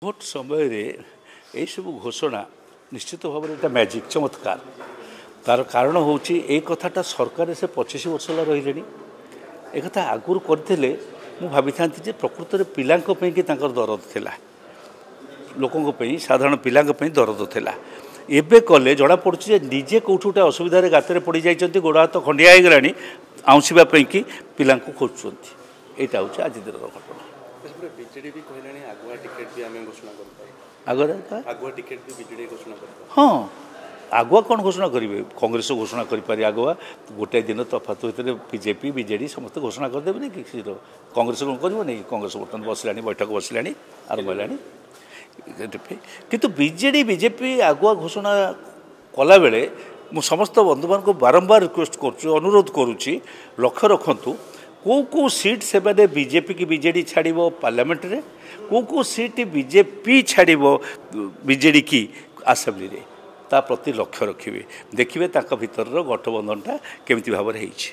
Vote समय ये सब घोषणा निश्चित भाव में एटा मैजिक चमत्कार तार कारण हूँ ये कथाटा सरकार से 25 वर्ष रही एक कथा आगुरी करते भाई था प्रकृत में पिला दरद थिला लोकों साधारण पिला दरद थिला एबे कले जना पड़े निजे कौट गोटे असुविधा गातर पड़ जाती गोड़ हाथ खंडिया होगला आउंसीवाई कि पिला खोजुंट यहाँ हूँ आज दिन घटना बीजेडी भी कहलानी आगुआ टिकेट भी आम घोषणा आगुआ टिकेट भी बीजेडी घोषणा हाँ आगुआ कौन घोषणा करेंगे कांग्रेस घोषणा करें आगुआ गोटे दिन तफात होते बीजेपी बीजेडी समस्त घोषणा करदेवे नहीं कि कांग्रेस कौन कर नहीं कांग्रेस बर्तमान बसला बैठक बसला आरंभ है किंतु बीजेडी बीजेपी आगुआ घोषणा कला बेले मु समस्त बंधु मान को बारंबार रिक्वेस्ट अनुरोध करुच्ची लक्ष्य रखु कौ सीट से मैंने बीजेपी की बीजेडी छाड़ पार्लियामेंट रे कौ सीट बीजेपी छाड़ बीजेडी की आसेम्बली रे ता प्रति लक्ष्य रखिए देखिए भीतर गठबंधनटा केमिति भाव में होइछि।